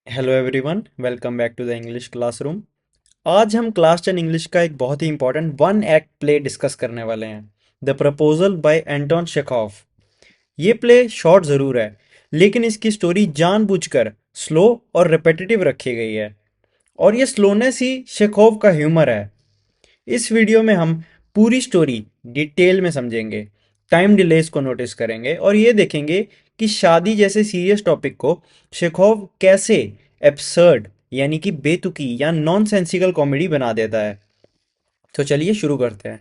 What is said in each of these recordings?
Hello everyone, welcome back to the English classroom. आज हम class 10 English का एक बहुत ही important one act play discuss करने वाले हैं, the proposal by Anton Chekhov. ये प्ले शॉर्ट ज़रूर है, लेकिन इसकी स्टोरी जानबूझकर स्लो और रिपीटेटिव रखी गई है, और ये स्लोनेस ही चेखव का ह्यूमर है। इस वीडियो में हम पूरी स्टोरी डिटेल में समझेंगे, टाइम डिलेस को नोटिस करेंगे और ये देखेंगे कि शादी जैसे सीरियस टॉपिक को शेखोव कैसे एब्सर्ड यानी कि बेतुकी या नॉनसेंसिकल कॉमेडी बना देता है। तो चलिए शुरू करते हैं।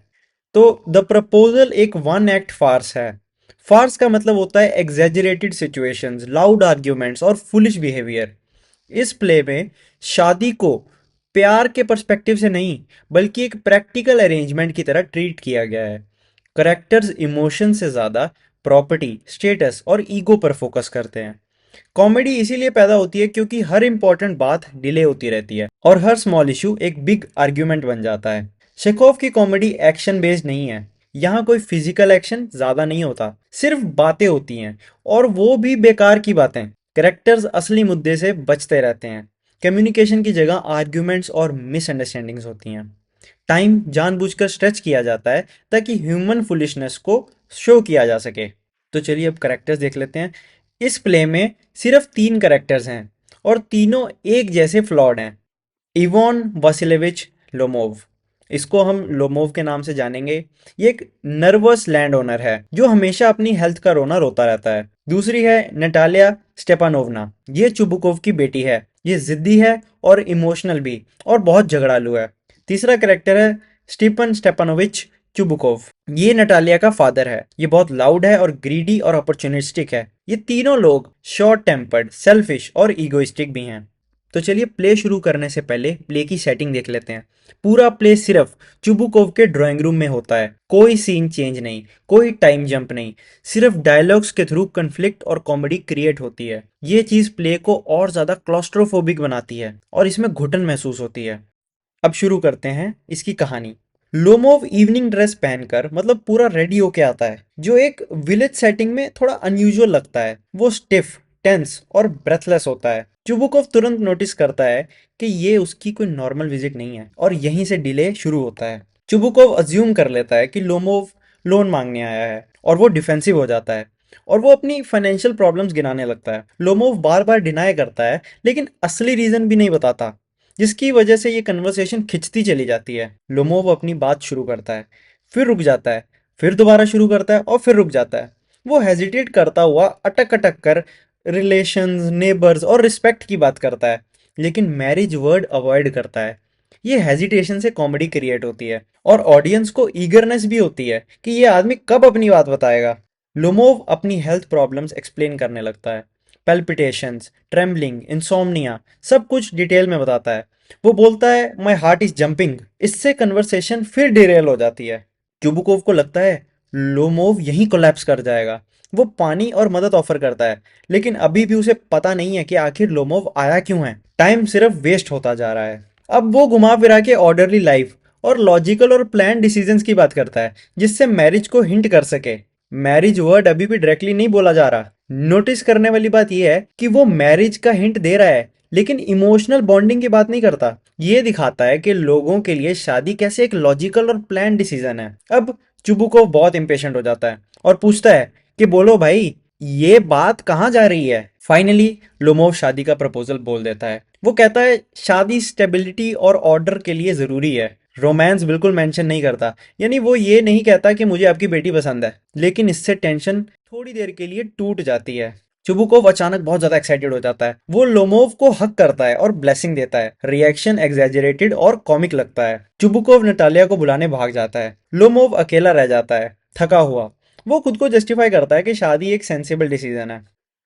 तो द प्रपोजल एक वन एक्ट फार्स है। फार्स का मतलब होता है एग्जेजरेटेड सिचुएशंस, लाउड आर्ग्यूमेंट्स और फुलिश बिहेवियर। इस प्ले में शादी को प्यार के पर्सपेक्टिव से नहीं, बल्कि एक प्रैक्टिकल अरेंजमेंट की तरह ट्रीट किया गया है। करेक्टर्स इमोशन से ज़्यादा प्रॉपर्टी, स्टेटस और ईगो पर फोकस करते हैं। कॉमेडी इसीलिए पैदा होती है क्योंकि हर इंपॉर्टेंट बात डिले होती रहती है और हर स्मॉल इशू एक बिग आर्ग्यूमेंट बन जाता है। शेखोव की कॉमेडी एक्शन बेस्ड नहीं है। यहाँ कोई फिजिकल एक्शन ज्यादा नहीं होता, सिर्फ बातें होती हैं, और वो भी बेकार की बातें। कैरेक्टर्स असली मुद्दे से बचते रहते हैं। कम्युनिकेशन की जगह आर्ग्यूमेंट्स और मिसअंडरस्टैंडिंग्स होती हैं। टाइम जानबूझकर स्ट्रेच किया जाता है ताकि ह्यूमन फुलिशनेस को शो किया जा सके। तो चलिए अब करेक्टर्स देख लेते हैं। इस प्ले में सिर्फ तीन करेक्टर्स हैं और तीनों एक जैसे फ्लॉड हैं। इवॉन वासिलेविच लोमोव, इसको हम लोमोव के नाम से जानेंगे। ये एक नर्वस लैंड ओनर है जो हमेशा अपनी हेल्थ का रोना रोता रहता है। दूसरी है नटालिया स्टेपानोवना, ये चुबुकोव की बेटी है। ये जिद्दी है और इमोशनल भी, और बहुत झगड़ालू है। तीसरा करेक्टर है स्टीपन स्टेपानोविच चुबुकोव, ये नटालिया का फादर है। ये बहुत लाउड है और ग्रीडी और अपॉर्चुनिस्टिक है। ये तीनों लोग शॉर्ट टेम्पर्ड, सेल्फिश और ईगोइस्टिक भी हैं। तो चलिए प्ले शुरू करने से पहले प्ले की सेटिंग देख लेते हैं। पूरा प्ले सिर्फ चुबुकोव के ड्राइंग रूम में होता है। कोई सीन चेंज नहीं, कोई टाइम जंप नहीं, सिर्फ डायलॉग्स के थ्रू कन्फ्लिक्ट और कॉमेडी क्रिएट होती है। ये चीज प्ले को और ज्यादा क्लॉस्ट्रोफोबिक बनाती है और इसमें घुटन महसूस होती है। अब शुरू करते हैं इसकी कहानी। लोमोव इवनिंग ड्रेस पहनकर, मतलब पूरा रेडी होके आता है, जो एक विलेज सेटिंग में थोड़ा अनयूजुअल लगता है। वो स्टिफ, टेंस और ब्रेथलेस होता है। चुबुकोव तुरंत नोटिस करता है कि ये उसकी कोई नॉर्मल विजिट नहीं है और यहीं से डिले शुरू होता है। चुबुकोव अज्यूम कर लेता है कि लोमोव लोन मांगने आया है और वो डिफेंसिव हो जाता है और वो अपनी फाइनेंशियल प्रॉब्लम्स गिनाने लगता है। लोमोव बार बार डिनाई करता है, लेकिन असली रीजन भी नहीं बताता, जिसकी वजह से ये कन्वर्सेशन खिंचती चली जाती है। लोमोव अपनी बात शुरू करता है, फिर रुक जाता है, फिर दोबारा शुरू करता है और फिर रुक जाता है। वो हेजिटेट करता हुआ अटक अटक कर रिलेशंस, नेबर्स और रिस्पेक्ट की बात करता है, लेकिन मैरिज वर्ड अवॉइड करता है। ये हेजिटेशन से कॉमेडी क्रिएट होती है और ऑडियंस को ईगरनेस भी होती है कि ये आदमी कब अपनी बात बताएगा। लोमोव अपनी हेल्थ प्रॉब्लम्स एक्सप्लेन करने लगता है। पैल्पिटेशंस, ट्रेम्बलिंग, इंसोम्निया, सब कुछ डिटेल में बताता है। वो बोलता है माई हार्ट इज जंपिंग। इससे कन्वर्सेशन फिर डिरेल हो जाती है। क्यूबुकोव को लगता है लोमोव यहीं कोलैप्स कर जाएगा। वो पानी और मदद ऑफर करता है, लेकिन अभी भी उसे पता नहीं है कि आखिर लोमोव आया क्यों है। टाइम सिर्फ वेस्ट होता जा रहा है। अब वो घुमा फिरा के ऑर्डरली लाइफ और लॉजिकल और प्लान डिसीजंस की बात करता है, जिससे मैरिज को हिंट कर सके। मैरिज वर्ड अभी भी डायरेक्टली नहीं बोला जा रहा। नोटिस करने वाली बात यह है कि वो मैरिज का हिंट दे रहा है, लेकिन इमोशनल बॉन्डिंग की बात नहीं करता। ये दिखाता है कि लोगों के लिए शादी कैसे एक लॉजिकल और प्लान डिसीजन है। अब चुबुकोव बहुत इंपेशेंट हो जाता है और पूछता है कि बोलो भाई, ये बात कहाँ जा रही है। फाइनली लोमोव शादी का प्रपोजल बोल देता है। वो कहता है शादी स्टेबिलिटी और ऑर्डर के लिए जरूरी है। रोमांस बिल्कुल मेंशन नहीं करता, यानी वो ये नहीं कहता कि मुझे आपकी बेटी पसंद है, लेकिन इससे टेंशन थोड़ी देर के लिए टूट जाती है। चुबुकोव अचानक बहुत ज्यादा एक्साइटेड हो जाता है। वो लोमोव को हक करता है और ब्लेसिंग देता है। रिएक्शन एग्जैजरेटेड और कॉमिक लगता है। चुबुकोव नटालिया को बुलाने भाग जाता है। लोमोव अकेला रह जाता है, थका हुआ। वो खुद को जस्टिफाई करता है कि शादी एक सेंसिबल डिसीजन है।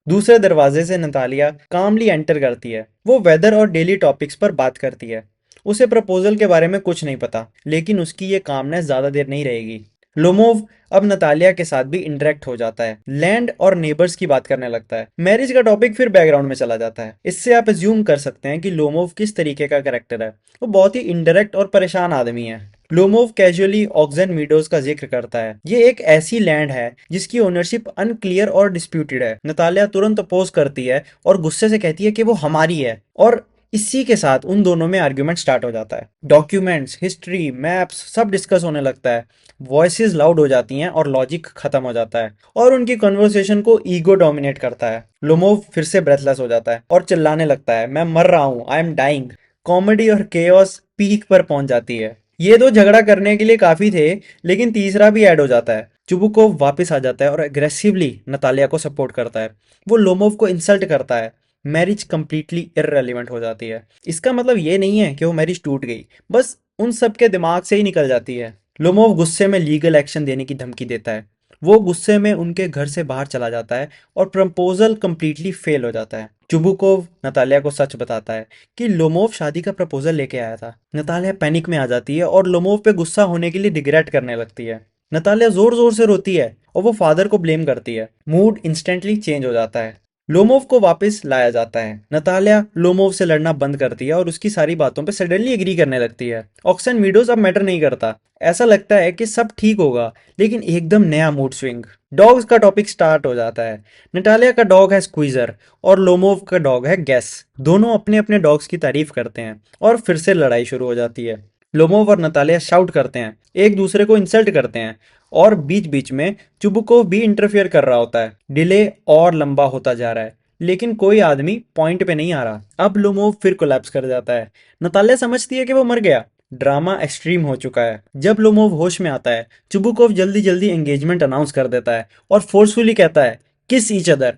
दूसरे दरवाजे से नतालिया कामली एंटर करती है। वो वेदर और डेली टॉपिक्स पर बात करती है। उसे प्रपोजल के बारे में कुछ नहीं पता, लेकिन उसकी ये कामनेस ज्यादा देर नहीं रहेगी। लोमोव अब नतालिया के साथ भी इंटरेक्ट हो जाता है। लैंड और नेबर्स की बात करने लगता है। मैरिज का टॉपिक फिर बैकग्राउंड में चला जाता है। इससे आप एज्यूम कर सकते हैं कि लोमोव किस तरीके का कैरेक्टर है। वो बहुत ही इंडायरेक्ट और परेशान आदमी है। लोमोव कैजुअली ऑक्सन मीडोज का जिक्र करता है। ये एक ऐसी लैंड है जिसकी ओनरशिप अनक्लियर और डिस्प्यूटेड है। नतालिया तुरंत अपोज करती है और गुस्से से कहती है कि वो हमारी है, और इसी के साथ उन दोनों में आर्ग्यूमेंट स्टार्ट हो जाता है। डॉक्यूमेंट्स, हिस्ट्री, मैप्स सब डिस्कस होने लगता है। वॉइसेस लाउड हो जाती हैं और लॉजिक खत्म हो जाता है, और उनकी कन्वर्सेशन को ईगो डोमिनेट करता है। लोमोव फिर से ब्रेथलेस हो जाता है और चिल्लाने लगता है, मैं मर रहा हूँ, आई एम डाइंग। कॉमेडी और केओस पीक पर पहुंच जाती है। ये दो झगड़ा करने के लिए काफी थे, लेकिन तीसरा भी ऐड हो जाता है। चुबुकोव वापस आ जाता है और अग्रेसिवली नतालिया को सपोर्ट करता है। वो लोमोव को इंसल्ट करता है। मैरिज कंप्लीटली इररेलेवेंट हो जाती है। इसका मतलब ये नहीं है कि वो मैरिज टूट गई, बस उन सब के दिमाग से ही निकल जाती है। लोमोव गुस्से में लीगल एक्शन देने की धमकी देता है। वो गुस्से में उनके घर से बाहर चला जाता है और प्रपोजल कंप्लीटली फेल हो जाता है। चुबुकोव नतालिया को सच बताता है कि लोमोव शादी का प्रपोजल लेके आया था। नतालिया पैनिक में आ जाती है और लोमोव पे गुस्सा होने के लिए रिग्रेट करने लगती है। नतालिया जोर जोर से रोती है और वो फादर को ब्लेम करती है। मूड इंस्टेंटली चेंज हो जाता है। लोमोव को वापस लाया जाता है। नतालिया लोमोव से लड़ना बंद करती है और उसकी सारी बातों पे सडनली एग्री करने लगती है। ऑक्सन मीडोज अब मैटर नहीं करता। ऐसा लगता है कि सब ठीक होगा, लेकिन एकदम नया मूड स्विंग। डॉग्स का टॉपिक स्टार्ट हो जाता है। नटालिया का डॉग है स्क्वीजर और लोमोव का डॉग है गैस। दोनों अपने अपने डॉग्स की तारीफ करते हैं और फिर से लड़ाई शुरू हो जाती है। लोमोव और नतालिया शाउट करते हैं, एक दूसरे को इंसल्ट करते हैं, और बीच बीच में चुबुकोव भी इंटरफियर कर रहा होता है। डिले और लंबा होता जा रहा है, लेकिन कोई आदमी पॉइंट पे नहीं आ रहा। अब लोमोव फिर कोलैप्स कर जाता है। नतालिया समझती है कि वो मर गया। ड्रामा एक्सट्रीम हो चुका है। जब लोमोव होश में आता है, चुबुकोव जल्दी जल्दी एंगेजमेंट अनाउंस कर देता है और फोर्सफुली कहता है, किस ईच अदर।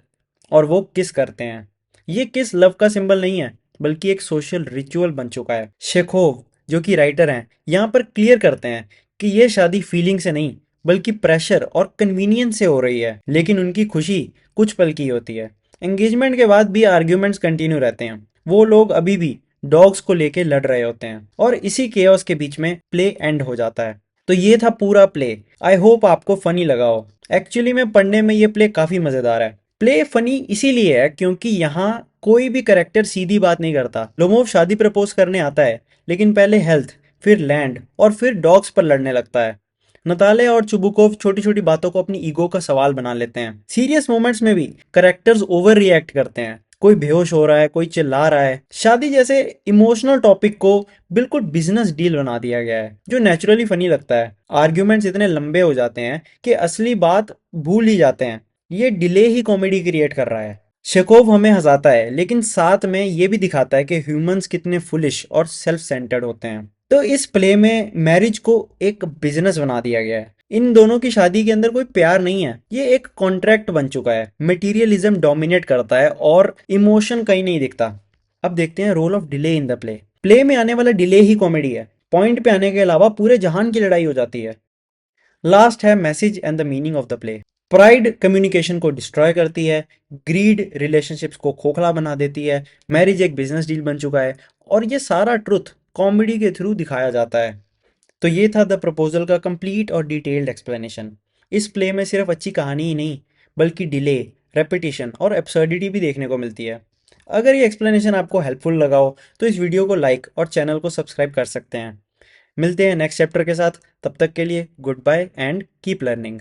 और वो किस करते हैं। ये किस लव का सिंबल नहीं है, बल्कि एक सोशल रिचुअल बन चुका है। शेखोव, जो कि राइटर हैं, यहाँ पर क्लियर करते हैं कि ये शादी फीलिंग से नहीं, बल्कि प्रेशर और कन्वीनियंस से हो रही है। लेकिन उनकी खुशी कुछ पल की होती है। एंगेजमेंट के बाद भी आर्ग्यूमेंट्स कंटिन्यू रहते हैं। वो लोग अभी भी डॉग्स को लेके लड़ रहे होते हैं, और इसी केओस के बीच में प्ले एंड हो जाता है। तो ये था पूरा प्ले। आई होप आपको फनी लगा हो। एक्चुअली में पढ़ने में ये प्ले काफी मजेदार है। प्ले फनी इसीलिए है क्योंकि यहाँ कोई भी करेक्टर सीधी बात नहीं करता। लोमोव शादी प्रपोज करने आता है, लेकिन पहले हेल्थ, फिर लैंड और फिर डॉग्स पर लड़ने लगता है। नताले और चुबुकोव छोटी छोटी बातों को अपनी ईगो का सवाल बना लेते हैं। सीरियस मोमेंट्स में भी करेक्टर्स ओवर रिएक्ट करते हैं। कोई बेहोश हो रहा है, कोई चिल्ला रहा है। शादी जैसे इमोशनल टॉपिक को बिल्कुल बिजनेस डील बना दिया गया है, जो नेचुरली फनी लगता है। आर्ग्यूमेंट्स इतने लंबे हो जाते हैं कि असली बात भूल ही जाते हैं। ये डिले ही कॉमेडी क्रिएट कर रहा है। शेकोव हमें हंसाता है, लेकिन साथ में ये भी दिखाता है कि ह्यूमंस कितने फुलिश और सेल्फ सेंटर्ड होते हैं। तो इस प्ले में मैरिज को एक बिजनेस बना दिया गया है। इन दोनों की शादी के अंदर कोई प्यार नहीं है, ये एक कॉन्ट्रैक्ट बन चुका है। मटेरियलिज्म डोमिनेट करता है और इमोशन कहीं नहीं दिखता। अब देखते हैं role of delay in the play. Play में आने वाला डिले ही कॉमेडी है। पॉइंट पे आने के अलावा पूरे जहान की लड़ाई हो जाती है। लास्ट है message and the meaning of the play. Pride communication को डिस्ट्रॉय करती है। ग्रीड रिलेशनशिप्स को खोखला बना देती है। मैरिज एक बिजनेस डील बन चुका है, और ये सारा ट्रुथ कॉमेडी के थ्रू दिखाया जाता है। तो ये था द प्रपोजल का कंप्लीट और डिटेल्ड एक्सप्लेनेशन। इस प्ले में सिर्फ अच्छी कहानी ही नहीं, बल्कि डिले, रेपिटेशन और एब्सर्डिटी भी देखने को मिलती है। अगर ये एक्सप्लेनेशन आपको हेल्पफुल लगा हो तो इस वीडियो को लाइक और चैनल को सब्सक्राइब कर सकते हैं। मिलते हैं नेक्स्ट चैप्टर के साथ। तब तक के लिए goodbye and keep learning.